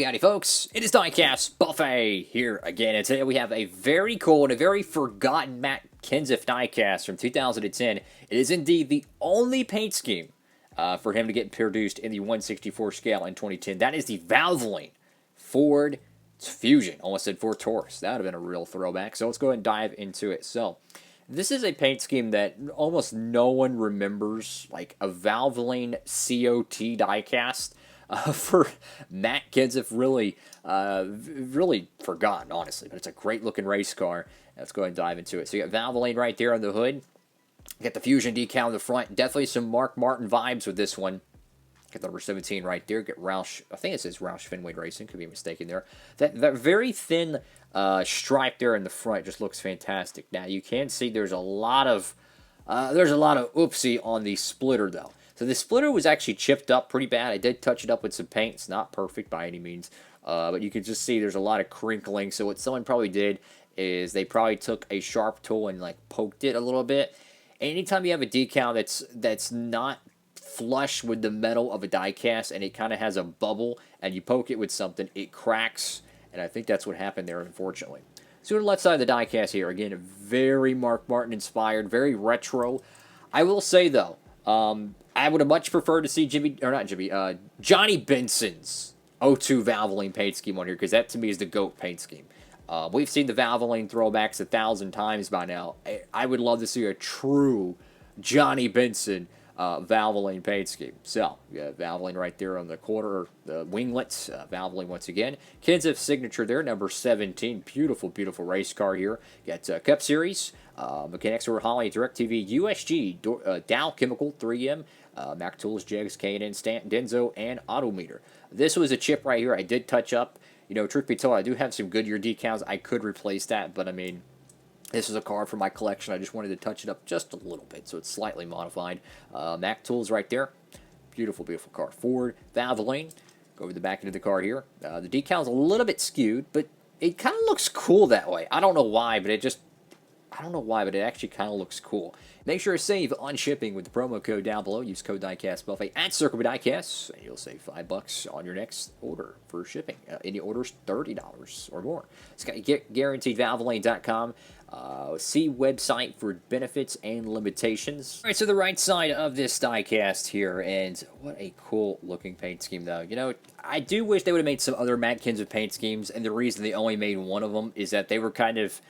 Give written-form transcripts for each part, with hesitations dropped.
Howdy folks, it is Diecastbuffet here again, and today we have a very cool and a very forgotten Matt Kenseth diecast from 2010. It is indeed the only paint scheme for him to get produced in the 1/64 scale in 2010. That is the Valvoline Ford Fusion. Almost said Ford Taurus. That would have been a real throwback, so let's go ahead and dive into it. So, this is a paint scheme that almost no one remembers, like a Valvoline COT diecast. For Matt Kenseth, really forgotten, honestly. But it's a great-looking race car. Let's go ahead and dive into it. So you got Valvoline right there on the hood. You got the Fusion decal on the front. Definitely some Mark Martin vibes with this one. Got the number 17 right there. Get Roush. I think it says Roush Fenway Racing. Could be mistaken there. That very thin stripe there in the front just looks fantastic. Now you can see there's a lot of oopsie on the splitter though. So the splitter was actually chipped up pretty bad. I did touch it up with some paint. It's not perfect by any means, but you can just see there's a lot of crinkling. So what someone probably did is they probably took a sharp tool and like poked it a little bit. Anytime you have a decal that's not flush with the metal of a diecast and it kind of has a bubble and you poke it with something, it cracks. And I think that's what happened there, unfortunately. So on the left side of the diecast here, again, very Mark Martin inspired, very retro. I will say though, I would have much preferred to see Johnny Benson's 02 Valvoline paint scheme on here, because that to me is the GOAT paint scheme. We've seen the Valvoline throwbacks 1,000 times by now. I would love to see a true Johnny Benson Valvoline paint scheme. So, you got Valvoline right there on the quarter, the winglets. Valvoline once again. Kenseth signature there, number 17. Beautiful, beautiful race car here. You got Cup Series, Mechanics or Holly, DirecTV, USG, Dow Chemical, 3M, Mac Tools, Jegs, K&N, Stanton, Denso, and Autometer. This was a chip right here I did touch up. You know, truth be told, I do have some Goodyear decals. I could replace that, but I mean, this is a car for my collection. I just wanted to touch it up just a little bit, so it's slightly modified. Mac Tools right there. Beautiful, beautiful car. Ford, Valvoline. Go over the back end of the car here. The decal's a little bit skewed, but it kind of looks cool that way. I don't know why, but it actually kind of looks cool. Make sure to save on shipping with the promo code down below. Use code Diecastbuffet at Circle B Diecast, and you'll save $5 on your next order for shipping. Any orders, $30 or more. It's got guaranteedvalvoline.com. See website for benefits and limitations. All right, so the right side of this diecast here, and what a cool looking paint scheme though. You know, I do wish they would have made some other Matt Kenseth paint schemes, and the reason they only made one of them is that they were kind of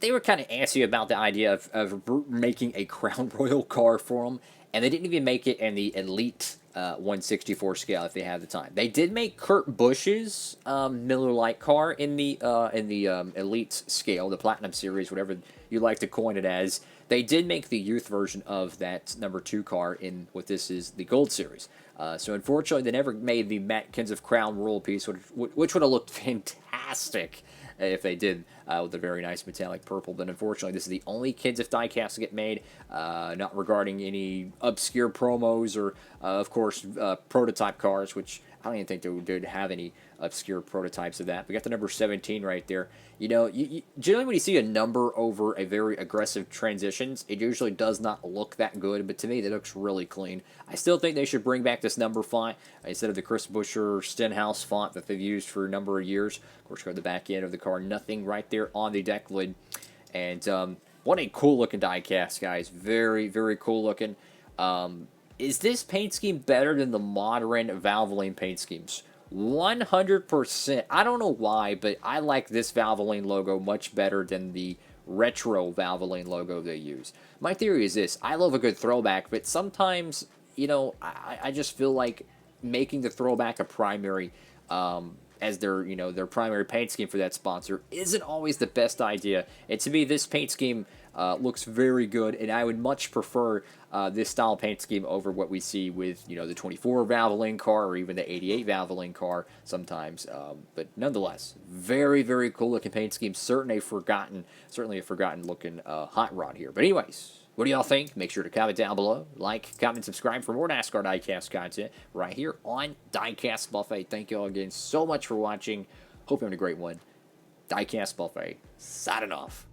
antsy about the idea of making a Crown Royal car for them, and they didn't even make it in the Elite 1/64 scale if they had the time. They did make Kurt Busch's Miller Lite car in the Elite scale, the Platinum Series, whatever you like to coin it as. They did make the youth version of that number 2 car in what this is the Gold Series. So unfortunately, they never made the Matt Kenseth Crown Royal piece, which would have looked fantastic if they did, with a very nice metallic purple. But unfortunately, this is the only Kenseth diecast to get made, not regarding any obscure promos or, of course, prototype cars, which I don't even think they would have any obscure prototypes of that. We got the number 17 right there. You know, generally when you see a number over a very aggressive transitions, it usually does not look that good, but to me, that looks really clean. I still think they should bring back this number font instead of the Chris Buescher Stenhouse font that they've used for a number of years. Of course, go to the back end of the car. Nothing right there on the deck lid. And what a cool looking diecast, guys. Very, very cool looking. Is this paint scheme better than the modern Valvoline paint schemes? 100%. I don't know why, but I like this Valvoline logo much better than the retro Valvoline logo they use. My theory is this. I love a good throwback, but sometimes, you know, I just feel like making the throwback a primary as their primary paint scheme for that sponsor isn't always the best idea. And to me, this paint scheme looks very good, and I would much prefer this style paint scheme over what we see with, the 24 Valvoline car or even the 88 Valvoline car sometimes. But nonetheless, very, very cool looking paint scheme. Certainly a forgotten looking hot rod here. But anyways, what do y'all think? Make sure to comment down below. Like, comment, subscribe for more NASCAR Diecast content right here on Diecastbuffet. Thank you all again so much for watching. Hope you're having a great one. Diecastbuffet, signing off.